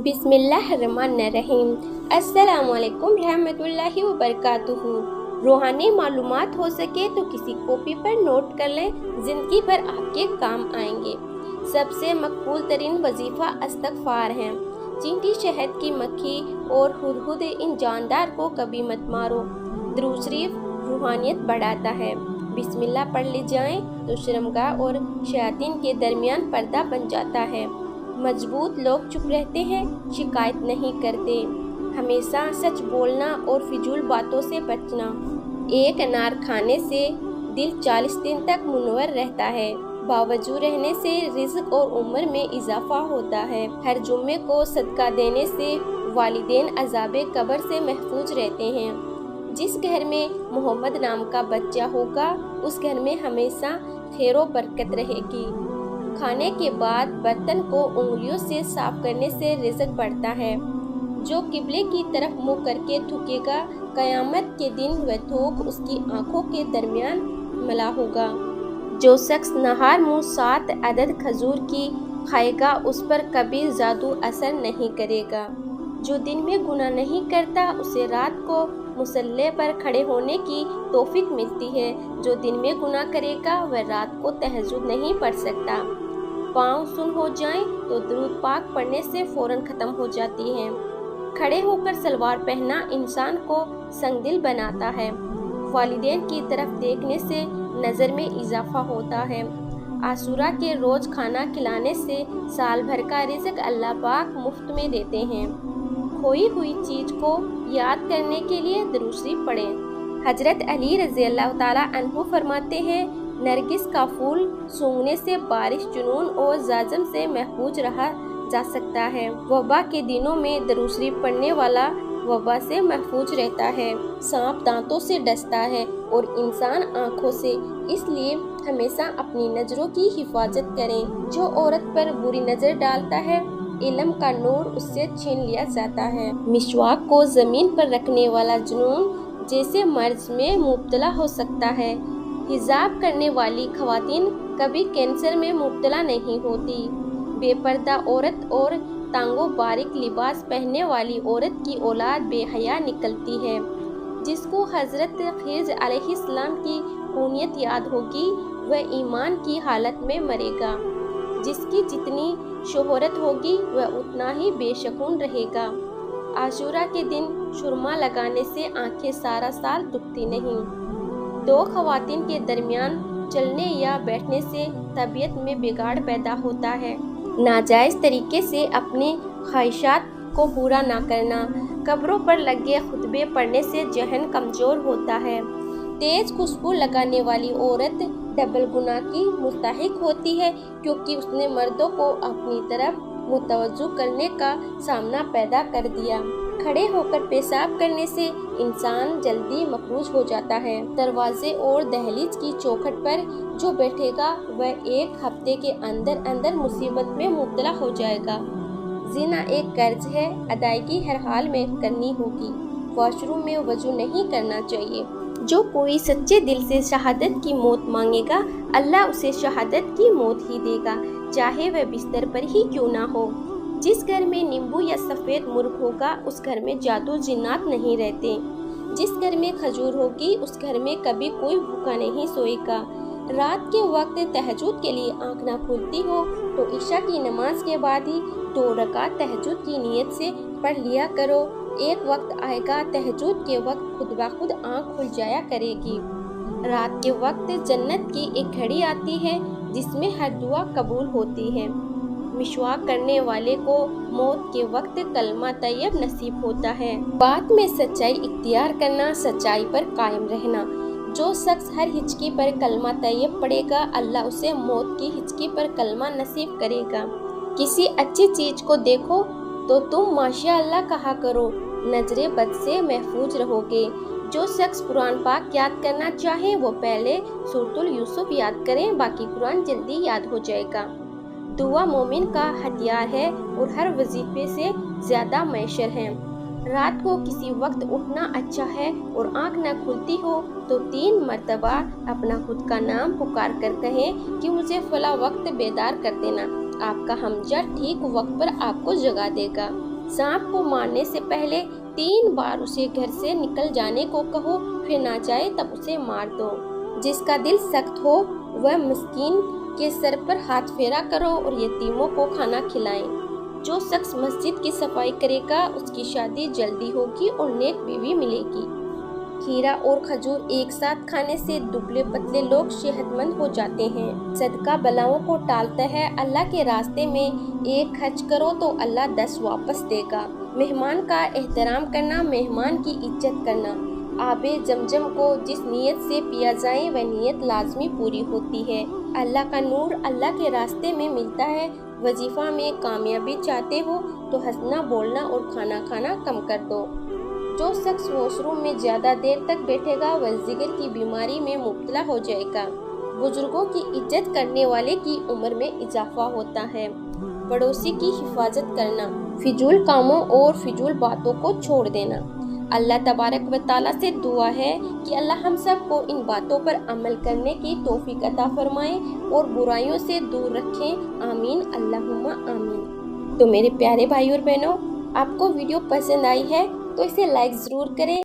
बिस्मिल्लाहिर्रहमानिर्रहीम। अस्सलामुअलैकुम रहमतुल्लाहि व बरकातुहू। रूहानी मालूमात हो सके तो किसी कॉपी पर नोट कर लें, ज़िंदगी भर आपके काम आएंगे। सबसे मकबूल तरीन वजीफ़ा इस्तग़फ़ार है। चींटी, शहद की मक्खी और हुदहुद, इन जानदार को कभी मत मारो। दुरूद शरीफ रूहानियत बढ़ाता है। बिस्मिल्लाह पढ़ ली जाए तो शर्मगाह और शयातीन के दरमियान पर्दा बन जाता है। मजबूत लोग चुप रहते हैं, शिकायत नहीं करते। हमेशा सच बोलना और फिजूल बातों से बचना। एक अनार खाने से दिल 40 दिन तक मुनव्वर रहता है। बावजूद रहने से रिज़्क और उम्र में इजाफा होता है। हर जुम्मे को सदका देने से वालिदैन अज़ाबे कब्र से महफूज रहते हैं। जिस घर में मोहम्मद नाम का बच्चा होगा, उस घर में हमेशा खैरो बरकत रहेगी। खाने के बाद बर्तन को उंगलियों से साफ करने से रिज़्क बढ़ता है। जो किबले की तरफ मुँह करके थूकेगा, क़यामत के दिन वह थूक उसकी आंखों के दरमियान मिला होगा। जो शख्स नहार मुँह 7 अदद खजूर की खाएगा, उस पर कभी जादू असर नहीं करेगा। जो दिन में गुनाह नहीं करता, उसे रात को मुसल्ले पर खड़े होने की तौफीक मिलती है। जो दिन में गुनाह करेगा, वह रात को तहज्जुद नहीं पढ़ सकता। पाँव सुन हो जाएं तो दुरूद पाक पढ़ने से फ़ौरन ख़त्म हो जाती हैं। खड़े होकर सलवार पहनना इंसान को संगदिल बनाता है। वालिदैन की तरफ देखने से नज़र में इजाफा होता है। आशूरा के रोज़ खाना खिलाने से साल भर का रिज़्क अल्लाह पाक मुफ्त में देते हैं। खोई हुई चीज़ को याद करने के लिए दुरूद शरीफ पढ़ें। हजरत अली रज़ी अल्लाह ताला अन्हु फरमाते हैं, नरगिस का फूल सूंघने से बारिश, जुनून और जाजम से महफूज रहा जा सकता है। वबा के दिनों में दुरूद शरीफ पढ़ने वाला वबा से महफूज रहता है। सांप दांतों से डसता है और इंसान आँखों से, इसलिए हमेशा अपनी नज़रों की हिफाजत करें। जो औरत पर बुरी नज़र डालता है, इल्म का नूर उससे छीन लिया जाता है। मिसवाक को ज़मीन पर रखने वाला जुनून जैसे मर्ज में मुब्तला हो सकता है। हिजाब करने वाली ख़वातीन कभी कैंसर में मुब्तला नहीं होती। बेपर्दा औरत और तांगो बारीक लिबास पहनने वाली औरत की औलाद बेहया निकलती है। जिसको हज़रत खिज़र अलैहिस्सलाम की कुनियत याद होगी, वह ईमान की हालत में मरेगा। जिसकी जितनी शोहरत होगी, वह उतना ही बेशकून रहेगा। आशूरा के दिन सुरमा लगाने से आंखें सारा साल दुखती नहीं। 2 ख़वातीन के दरमियान चलने या बैठने से तबीयत में बिगाड़ पैदा होता है। नाजायज़ तरीके से अपनी ख्वाहिशात को पूरा ना करना। कब्रों पर लगे खुतबे पढ़ने से जहन कमज़ोर होता है। तेज़ खुशबू लगाने वाली औरत डबल गुनाह की मुस्तहिक होती है, क्योंकि उसने मर्दों को अपनी तरफ मुतवज्जो करने का सामना पैदा कर दिया। खड़े होकर पेशाब करने से इंसान जल्दी मफरूज हो जाता है। दरवाजे और दहलीज की चौखट पर जो बैठेगा, वह 1 हफ्ते के अंदर अंदर मुसीबत में मुब्तला हो जाएगा। ज़िना एक कर्ज है, अदायगी हर हाल में करनी होगी। वॉशरूम में वजू नहीं करना चाहिए। जो कोई सच्चे दिल से शहादत की मौत मांगेगा, अल्लाह उसे शहादत की मौत ही देगा, चाहे वह बिस्तर पर ही क्यों ना हो। जिस घर में नींबू या सफ़ेद मुर्ग होगा, उस घर में जादू जिन्नात नहीं रहते। जिस घर में खजूर होगी, उस घर में कभी कोई भूखा नहीं सोएगा। रात के वक्त तहज्जुद के लिए आँख ना खुलती हो तो इशा की नमाज के बाद ही 2 रकात तहज्जुद की नीयत से पढ़ लिया करो। एक वक्त आएगा, तहज्जुद के वक्त खुद ब खुद आँख खुल जाया करेगी। रात के वक्त जन्नत की एक घड़ी आती है, जिसमें हर दुआ कबूल होती है। मिसवाक करने वाले को मौत के वक्त कलमा तैयब नसीब होता है। बात में सच्चाई इख्तियार करना, सच्चाई पर कायम रहना। जो शख्स हर हिचकी पर कलमा तैयब पढ़ेगा, अल्लाह उसे मौत की हिचकी पर कलमा नसीब करेगा। किसी अच्छी चीज़ को देखो तो तुम माशाअल्लाह कहा करो, नजरे बद से महफूज रहोगे। जो शख्स कुरान पाक याद करना चाहे, वो पहले सूरतुल यूसुफ याद करें, बाकी कुरान जल्दी याद हो जाएगा। दुआ मोमिन का हथियार है और हर वजीफे से ज़्यादा मैशर है। रात को किसी वक्त उठना अच्छा है और आँख न खुलती हो तो 3 मरतबा अपना खुद का नाम पुकार कर कहें कि मुझे फला वक्त बेदार कर देना। आपका हमजा ठीक वक्त पर आपको जगा देगा। सांप को मारने से पहले 3 बार उसे घर से निकल जाने को कहो, फिर ना जाए तब उसे मार दो। जिसका दिल सख्त हो वह मिस्कीन के सर पर हाथ फेरा करो और यतीमों को खाना खिलाएं। जो शख्स मस्जिद की सफाई करेगा उसकी शादी जल्दी होगी और नेक बीवी मिलेगी। खीरा और खजूर एक साथ खाने से दुबले पतले लोग सेहतमंद हो जाते हैं। सदका बलाओं को टालता है। अल्लाह के रास्ते में 1 खर्च करो तो अल्लाह 10 वापस देगा। मेहमान का एहतराम करना, मेहमान की इज्जत करना। आबे जमजम को जिस नीयत से पिया जाए वह नीयत लाजमी पूरी होती है। अल्लाह का नूर अल्लाह के रास्ते में मिलता है। वजीफा में कामयाबी चाहते हो तो हंसना, बोलना और खाना खाना कम कर दो। जो शख्स वॉशरूम में ज़्यादा देर तक बैठेगा वह जिगर की बीमारी में मुब्तला हो जाएगा। बुजुर्गों की इज्जत करने वाले की उम्र में इजाफा होता है। पड़ोसी की हिफाजत करना, फिजूल कामों और फिजूल बातों को छोड़ देना। अल्लाह तबारक व तआला से दुआ है कि अल्लाह हम सब को इन बातों पर अमल करने की तौफीक अता फरमाए और बुराइयों से दूर रखें। आमीन अल्लाहुम्मा आमीन। तो मेरे प्यारे भाई और बहनों, आपको वीडियो पसंद आई है तो इसे लाइक ज़रूर करें।